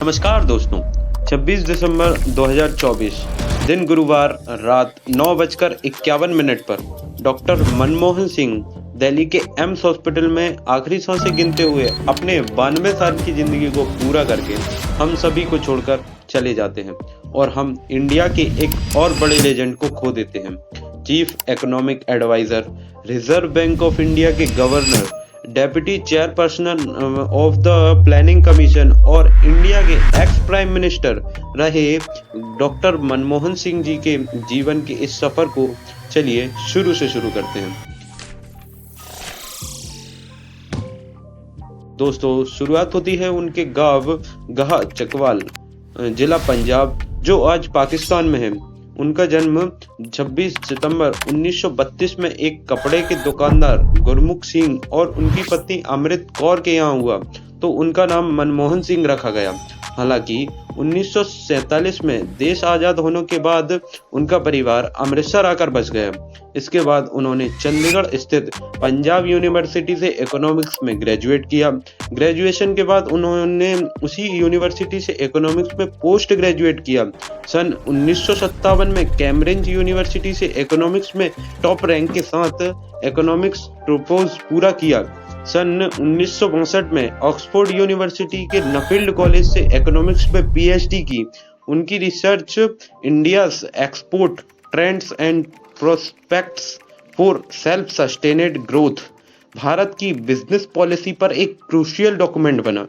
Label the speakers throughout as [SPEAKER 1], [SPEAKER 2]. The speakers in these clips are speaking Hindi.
[SPEAKER 1] नमस्कार दोस्तों, 26 दिसंबर 2024 दिन गुरुवार रात 9:51 पर डॉक्टर मनमोहन सिंह दिल्ली के एम्स हॉस्पिटल में आखिरी सांसें गिनते हुए अपने 92 साल की जिंदगी को पूरा करके हम सभी को छोड़कर चले जाते हैं और हम इंडिया के एक और बड़े लेजेंड को खो देते हैं। Chief economic adviser, reserve bank of India के governor, deputy chairperson of the planning commission और इंडिया के एक्स प्राइम मिनिस्टर रहे डॉक्टर मनमोहन सिंह जी के जीवन के इस सफर को चलिए शुरू से शुरू करते हैं। दोस्तों, शुरुआत होती है उनके गांव गाह चकवाल, जिला पंजाब, जो आज पाकिस्तान में है। उनका जन्म 26 सितंबर 1932 में एक कपड़े के दुकानदार गुरमुख सिंह और उनकी पत्नी अमृत कौर के यहाँ हुआ, तो उनका नाम मनमोहन सिंह रखा गया। हालांकि 1947 में देश आजाद होने के बाद उनका परिवार अमृतसर आकर बस गया। इसके बाद उन्होंने चंडीगढ़ स्थित पंजाब यूनिवर्सिटी से इकोनॉमिक्स में ग्रेजुएट किया। ग्रेजुएशन के बाद उन्होंने उसी यूनिवर्सिटी से इकोनॉमिक्स में पोस्ट ग्रेजुएट किया। सन 1957 में कैम्ब्रिज यूनिवर्सिटी से इकोनॉमिक्स में टॉप रैंक के साथ इकोनॉमिक्स ट्रोपोज पूरा किया। सन 1962 में ऑक्सफोर्ड यूनिवर्सिटी के नफील्ड कॉलेज से इकोनॉमिक्स में पीएचडी की। उनकी research India's export trends and prospects for self sustained growth Bharat की बिजनेस पॉलिसी पर एक क्रूशियल डॉक्यूमेंट बना।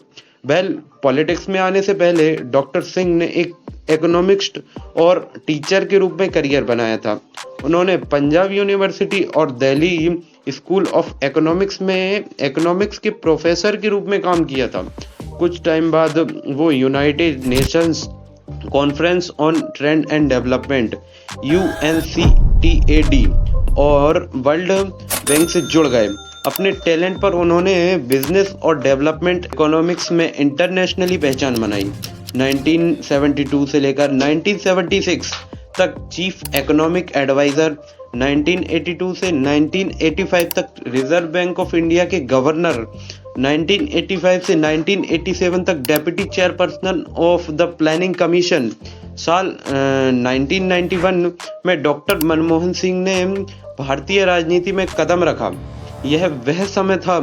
[SPEAKER 1] पॉलिटिक्स में आने से पहले डॉक्टर सिंह ने एक इकोनॉमिस्ट और टीचर के रूप में करियर बनाया था। उन्होंने पंजाब यूनिवर्सिटी और दिल्ली स्कूल ऑफ इकोनॉमिक्स में इकोनॉमिक्स के प्रोफेसर के रूप में काम किया था। कुछ टाइम बाद वो United Nations conference on trend and development UNCTAD और वर्ल्ड बैंक से जुड़ गए। अपने टैलेंट पर उन्होंने बिजनेस और डेवलपमेंट इकोनॉमिक्स में इंटरनेशनली पहचान बनाई। 1972 से लेकर 1976 तक चीफ इकोनॉमिक एडवाइजर, 1982 से 1985 तक रिजर्व बैंक ऑफ इंडिया के गवर्नर, 1985 से 1987 तक deputy chairperson of the planning commission. साल 1991 में डॉक्टर मनमोहन सिंह ने भारतीय राजनीति में कदम रखा। यह वह समय था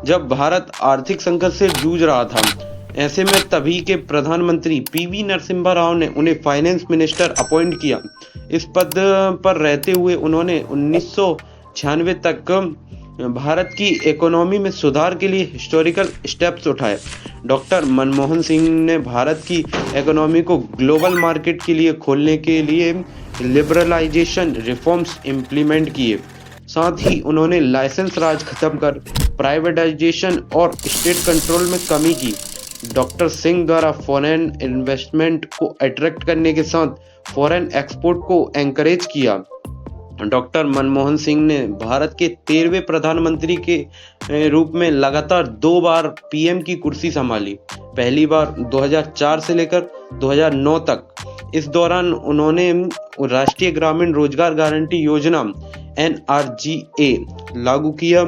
[SPEAKER 1] जब भारत आर्थिक संकट से जूझ रहा था। ऐसे में तभी के प्रधानमंत्री PV नरसिम्हा राव ने उन्हें फाइनेंस मिनिस्टर अपॉइंट किया। इस पद पर रहते हुए उन्होंने 1996 तक भारत की इकोनॉमी में सुधार के लिए हिस्टोरिकल स्टेप्स उठाए। डॉक्टर मनमोहन सिंह ने भारत की इकोनॉमी को ग्लोबल मार्केट के लिए खोलने के लिए लिबरलाइजेशन रिफॉर्म्स इम्प्लीमेंट किए। साथ ही उन्होंने लाइसेंस राज खत्म कर प्राइवेटाइजेशन और स्टेट कंट्रोल में कमी की। डॉक्टर सिंह द्वारा फॉरेन इन्वेस्टमेंट को अट्रैक्ट करने के साथ फॉरेन एक्सपोर्ट को एनकरेज किया। डॉक्टर मनमोहन सिंह ने भारत के 13वें प्रधानमंत्री के रूप में लगातार 2 बार PM की कुर्सी संभाली। पहली बार 2004 से लेकर 2009 तक। इस दौरान उन्होंने राष्ट्रीय ग्रामीण रोजगार गारंटी योजना NRGA लागू किया।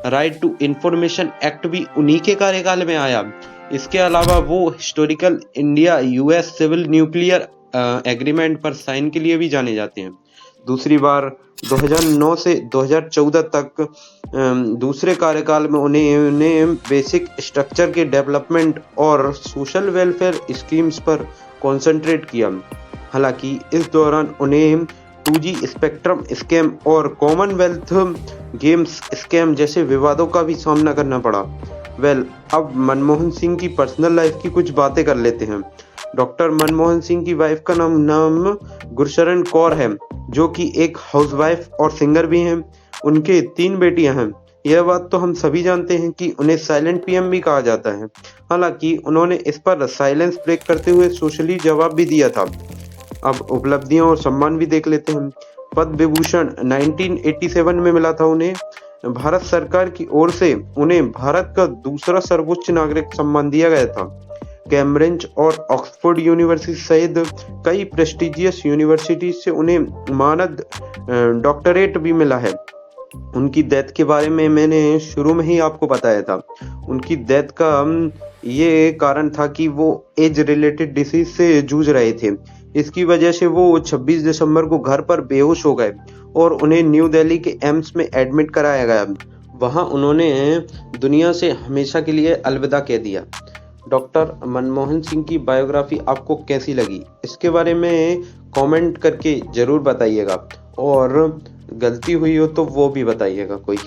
[SPEAKER 1] राइट टू इंफॉर्मेशन एक्ट भी उन्हीं के कार्यकाल में आया। इसके अलावा वो historical India US civil nuclear agreement पर साइन के लिए भी जाने जाते हैं। दूसरी बार 2009 से 2014 तक दूसरे कार्यकाल में उन्हें बेसिक स्ट्रक्चर के डेवलपमेंट और सोशल वेलफेयर स्कीम्स पर कंसंट्रेट किया। हालांकि इस दौरान उन्हें 2G स्पेक्ट्रम स्कैम और कॉमनवेल्थ गेम्स स्कैम जैसे विवादों का भी सामना करना पड़ा। अब मनमोहन सिंह की पर्सनल लाइफ की कुछ बातें कर लेते हैं। डॉक्टर मनमोहन सिंह की वाइफ का नाम गुरशरण कौर है, जो कि एक हाउसवाइफ और सिंगर भी हैं। उनके 3 बेटियां हैं। यह बात तो हम सभी जानते हैं कि उन्हें साइलेंट PM भी कहा जाता है। हालांकि उन्होंने इस पर साइलेंस ब्रेक करते हुए सोशली जवाब भी दिया था। अब उपलब्धियां और सम्मान भी देख लेते हैं। पद्म विभूषण 1987 में मिला था उन्हें। भारत सरकार की ओर से उन्हें भारत का दूसरा सर्वोच्च नागरिक सम्मान दिया गया था। कैम्ब्रिज और ऑक्सफोर्ड यूनिवर्सिटी सहित कई प्रेस्टिजियस यूनिवर्सिटी से उन्हें मानद डॉक्टरेट भी मिला है। उनकी डेथ के बारे में मैंने शुरू में ही आपको बताया था। उनकी डेथ का ये कारण था कि वो एज रिलेटेड डिसीज से जूझ रहे थे। इसकी वजह से वो 26 दिसंबर को घर पर बेहोश हो गए और उन्हें न्यू दिल्ली के एम्स में एडमिट कराया गया। वहाँ उन्होंने दुनिया से हमेशा के लिए अलविदा कह दिया। डॉक्टर मनमोहन सिंह की बायोग्राफी आपको कैसी लगी, इसके बारे में कमेंट करके ज़रूर बताइएगा और गलती हुई हो तो वो भी बताइएगा कोई।